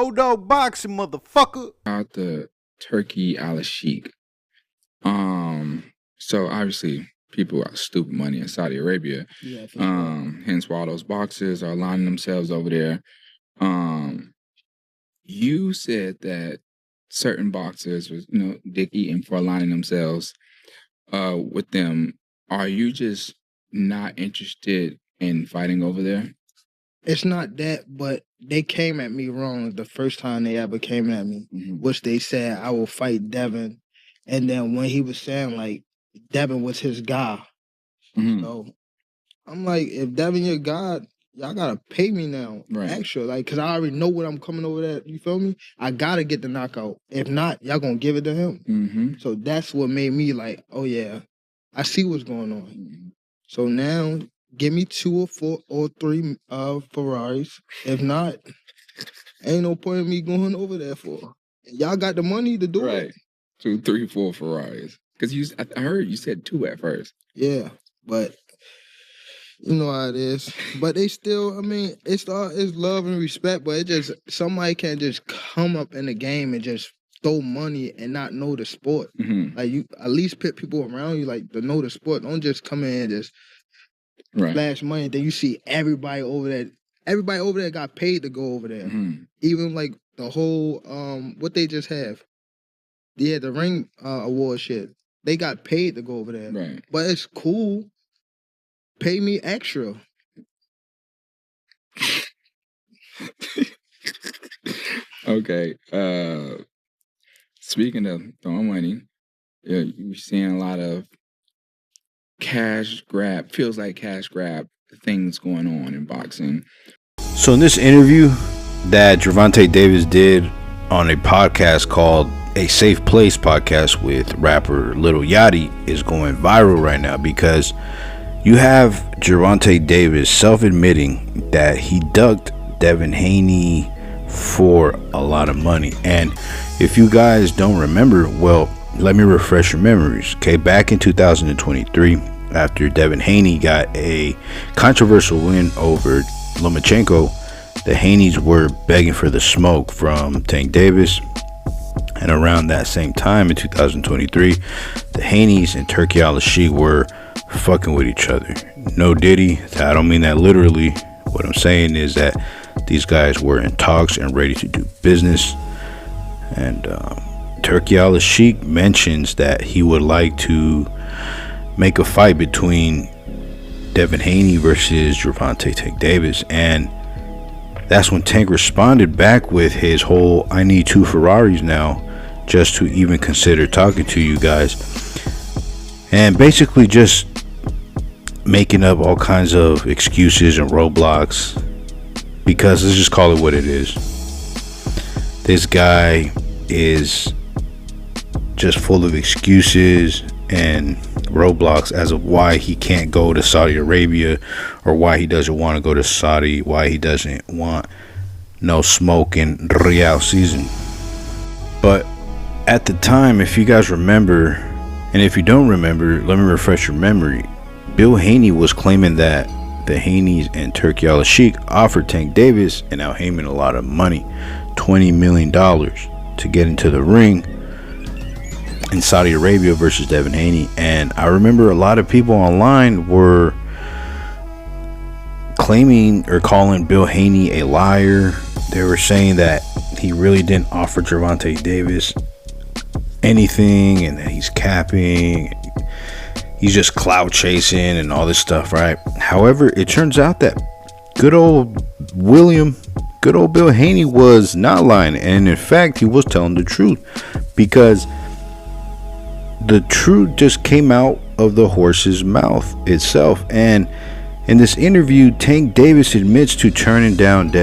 Old dog boxing, motherfucker. About the Turki Alashikh. So obviously people got stupid money in Saudi Arabia. Yeah, for sure. Hence why all those boxers are lining themselves over there. You said that certain boxers was, dick eating for aligning themselves with them. Are you just not interested in fighting over there? It's not that, but they came at me wrong the first time they ever came at me, which they said I will fight Devin. And then when he was saying, like, Devin was his guy. So I'm like, if Devin your guy, y'all gotta pay me now, extra, like, cause I already know what I'm coming over there. You feel me? I gotta get the knockout. If not, y'all gonna give it to him. So that's what made me like, oh yeah, I see what's going on. So now, give me 2 or 4 or 3 Ferraris. If not, ain't no point in me going over there for. Y'all got the money to do it. 2, 3, 4 Ferraris. Because I heard you said 2 at first. Yeah, but you know how it is. But they still, I mean, it's love and respect, but it just, somebody can't just come up in the game and just throw money and not know the sport. Like, you at least put people around you, like, to know the sport. Don't just come in and just flash money. Then you see everybody over there. Everybody over there got paid to go over there. Even, like, the whole, what they just have. Yeah, the ring award shit. They got paid to go over there. But it's cool. Pay me extra. Okay. Speaking of throwing money, you're seeing a lot of cash grab, feels like cash grab things going on in boxing. So in this interview that Gervonta Davis did on a podcast called A Safe Place podcast with rapper Lil Yachty is going viral right now because you have Gervonta Davis self-admitting that he ducked Devin Haney for a lot of money. And if you guys don't remember, well, let me refresh your memories. Okay, back in 2023, after Devin Haney got a controversial win over Lomachenko, the Haneys were begging for the smoke from Tank Davis. And around that same time in 2023, the Haneys and Turki Alashikh were fucking with each other. No diddy. I don't mean that literally. What I'm saying is that these guys were in talks and ready to do business. And Turki Alashikh mentions that he would like to make a fight between Devin Haney versus Gervonta Tank Davis. And that's when Tank responded back with his whole, I need 2 Ferraris now just to even consider talking to you guys. And basically just making up all kinds of excuses and roadblocks, because let's just call it what it is. This guy is just full of excuses and roadblocks as of why he can't go to Saudi Arabia, or why he doesn't want to go to Saudi, why he doesn't want no smoke in Riyadh season. But at the time, if you guys remember, and if you don't remember, let me refresh your memory. Bill Haney was claiming that the Haneys and Turki Alashikh offered Tank Davis and Al Haymon a lot of money, $20 million, to get into the ring in Saudi Arabia versus Devin Haney. And I remember a lot of people online were claiming or calling Bill Haney a liar. They were saying that he really didn't offer Gervonta Davis anything and that he's capping, he's just clout chasing and all this stuff, right? However, it turns out that good old Bill Haney was not lying, and in fact he was telling the truth, because the truth just came out of the horse's mouth itself. And in this interview, Tank Davis admits to turning down the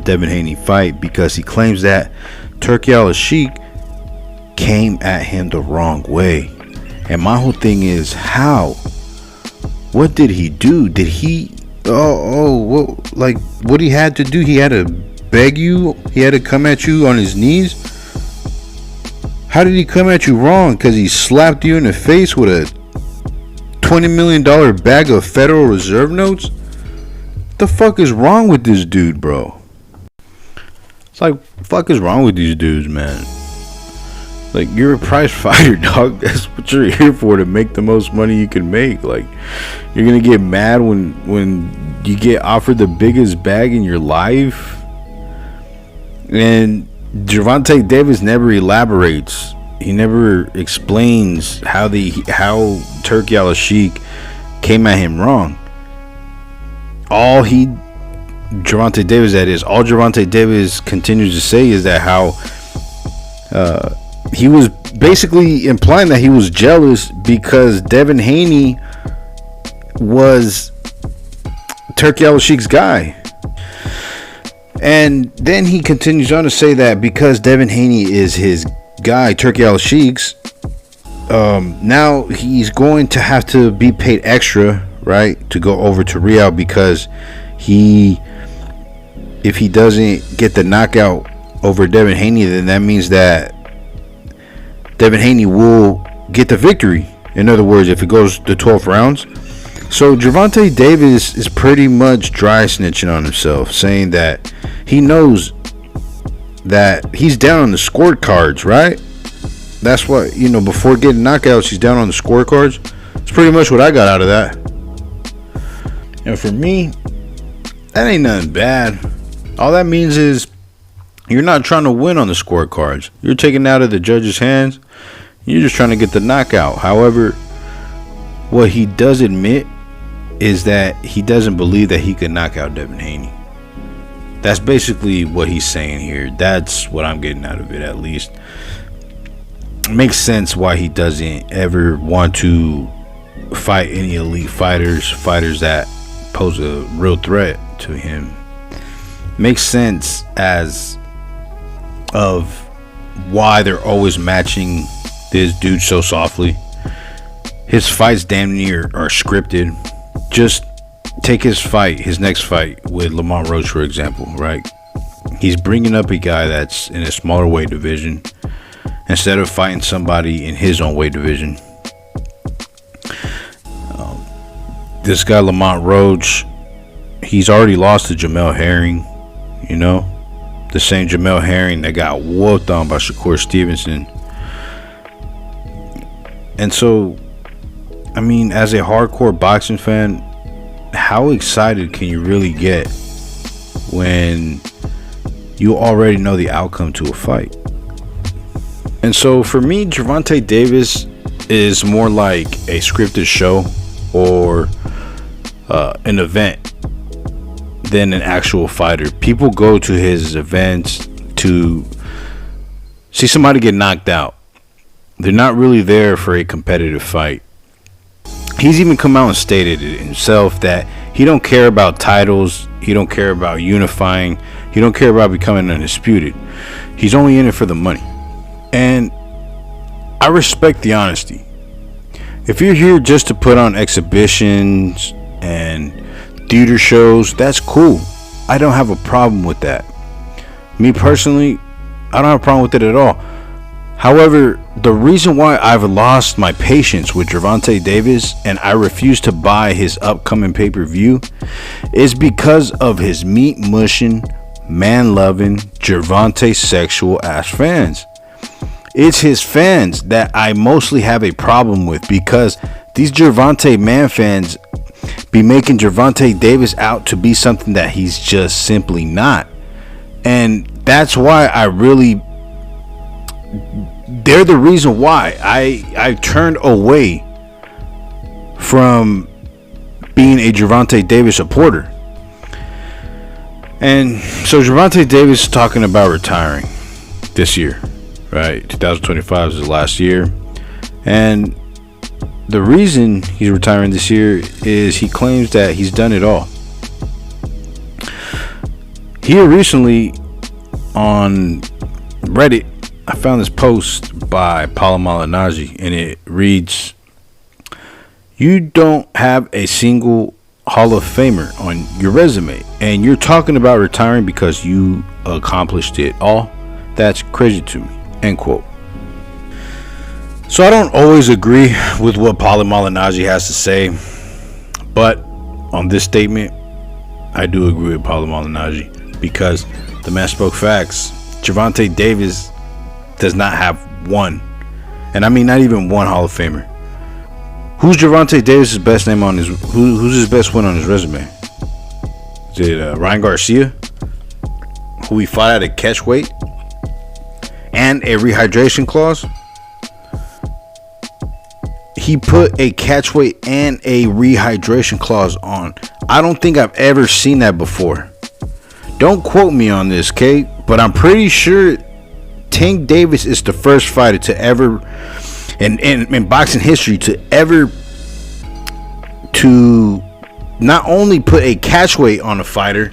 Devin Haney fight, because he claims that Turki Alashikh came at him the wrong way. And my whole thing is, how? What did he do? Did he what he had to do? He had to beg you? He had to come at you on his knees? How did he come at you wrong? Because he slapped you in the face with a $20 million bag of Federal Reserve notes? What the fuck is wrong with this dude, bro? It's like, fuck is wrong with these dudes, man? Like, you're a prize fighter, dog. That's what you're here for, to make the most money you can make. Like, you're gonna get mad when you get offered the biggest bag in your life. And Gervonta Davis never elaborates. He never explains how Turki Alashikh came at him wrong. All Gervonta Davis continues to say is that how he was basically implying that he was jealous because Devin Haney was Turki Alashikh's guy. And then he continues on to say that because Devin Haney is his guy, Turki Alashikh's, now he's going to have to be paid extra, right, to go over to Riyadh, because if he doesn't get the knockout over Devin Haney, then that means that Devin Haney will get the victory. In other words, if it goes to 12 rounds. So Gervonta Davis is pretty much dry snitching on himself, saying that he knows that he's down on the scorecards, right? That's what, before getting knockouts, he's down on the scorecards. It's pretty much what I got out of that. And for me, that ain't nothing bad. All that means is you're not trying to win on the scorecards. You're taking it out of the judge's hands. You're just trying to get the knockout. However, what he does admit is that he doesn't believe that he could knock out Devin Haney. That's basically what he's saying here. That's what I'm getting out of it, at least. It makes sense why he doesn't ever want to fight any elite fighters that pose a real threat to him. Makes sense as of why they're always matching this dude so softly. His fights damn near are scripted. Just take his next fight with Lamont Roach, for example, right? He's bringing up a guy that's in a smaller weight division instead of fighting somebody in his own weight division. This guy Lamont Roach, he's already lost to Jamel Herring, the same Jamel Herring that got whooped on by Shakur Stevenson. And so, I mean, as a hardcore boxing fan, how excited can you really get when you already know the outcome to a fight? And so for me, Gervonta Davis is more like a scripted show or an event than an actual fighter. People go to his events to see somebody get knocked out. They're not really there for a competitive fight. He's even come out and stated it himself that he don't care about titles. He don't care about unifying. He don't care about becoming undisputed. He's only in it for the money. And I respect the honesty. If you're here just to put on exhibitions and theater shows, that's cool. I don't have a problem with that. Me personally, I don't have a problem with it at all. However, the reason why I've lost my patience with Gervonta Davis and I refuse to buy his upcoming pay-per-view is because of his meat-mushing, man-loving, Gervonta sexual ass fans. It's his fans that I mostly have a problem with, because these Gervonta man fans be making Gervonta Davis out to be something that he's just simply not. And that's why they're the reason why I turned away from being a Gervonta Davis supporter. And so Gervonta Davis is talking about retiring this year, right? 2025 is his last year. And the reason he's retiring this year is he claims that he's done it all. Here recently on Reddit, I found this post by Paula Malignaggi, and it reads, "You don't have a single Hall of Famer on your resume, and you're talking about retiring because you accomplished it all? That's crazy to me." End quote. So I don't always agree with what Paula Malignaggi has to say, but on this statement, I do agree with Paula Malignaggi, because the The man spoke facts. Gervonta Davis does not have one, and I mean not even one Hall of Famer. Who's Gervonta Davis' best name on his? Who's his best win on his resume? Is it Ryan Garcia, who he fought at a catch weight and a rehydration clause? He put a catch weight and a rehydration clause on. I don't think I've ever seen that before. Don't quote me on this, Kate, but I'm pretty sure Tank Davis is the first fighter to ever, in boxing history, to not only put a catch weight on a fighter,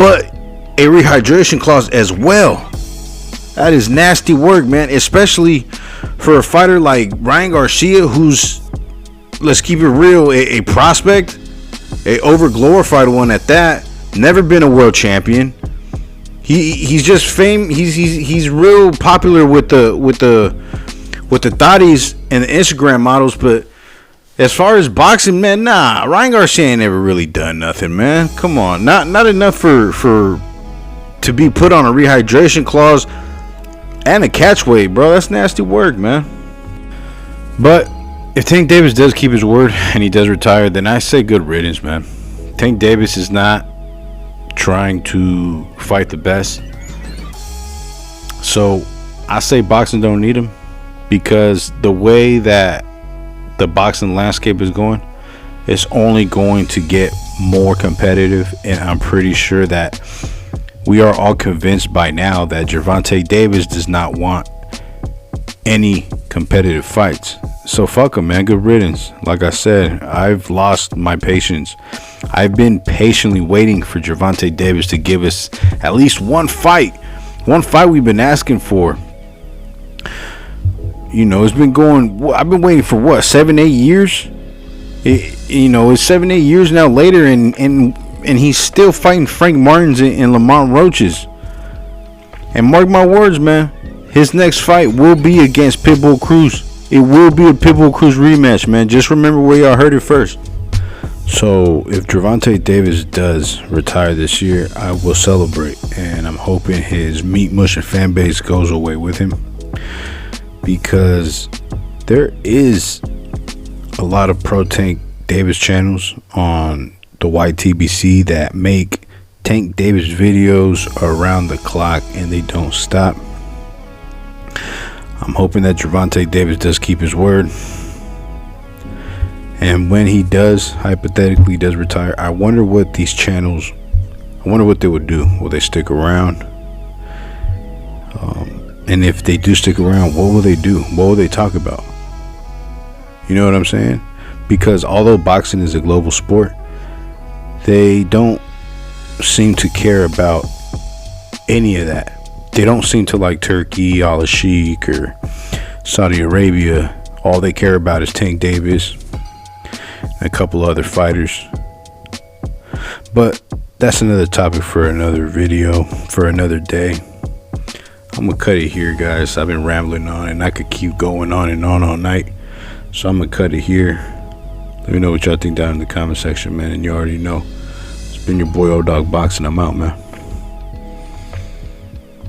but a rehydration clause as well. That is nasty work, man, especially for a fighter like Ryan Garcia, who's, let's keep it real, a prospect, a overglorified one at that. Never been a world champion. He's just he's real popular with the thotties and the Instagram models, but as far as boxing, man, nah, Ryan Garcia ain't never really done nothing, man. Come on, not enough for to be put on a rehydration clause and a catch weight, bro. That's nasty work, man. But if Tank Davis does keep his word and he does retire, then I say good riddance, man. Tank Davis is not trying to fight the best, so I say boxing don't need him, because the way that the boxing landscape is going, it's only going to get more competitive, and I'm pretty sure that we are all convinced by now that Gervonta Davis does not want any competitive fights. So fuck him, man. Good riddance. Like I said, I've lost my patience. I've been patiently waiting for Gervonta Davis to give us at least one fight we've been asking for. You know, it's been going, I've been waiting for what, 7-8 years? It's 7-8 years now later, and he's still fighting Frank Martins and Lamont Roaches. And mark my words, man, his next fight will be against Pitbull Cruz. It will be a Pitbull Cruz rematch, man. Just remember where y'all heard it first. So if Gervonta Davis does retire this year, I will celebrate, and I'm hoping his meat mushing fan base goes away with him, because there is a lot of pro Tank Davis channels on the YTBC that make Tank Davis videos around the clock, and they don't stop. I'm hoping that Gervonta Davis does keep his word, and when he does, hypothetically does retire, I wonder what these channels, I wonder what they would do. Will they stick around? And if they do stick around, what will they do? What will they talk about? You know what I'm saying? Because although boxing is a global sport, they don't seem to care about any of that. They don't seem to like Turki Alashikh or Saudi Arabia. All they care about is Tank Davis and a couple other fighters. But that's another topic for another video, for another day. I'm gonna cut it here, guys. I've been rambling on, and I could keep going on and on all night, so I'm gonna cut it here. Let me know what y'all think down in the comment section, man. And you already know, it's been your boy Old Dog Boxing. I'm out, man.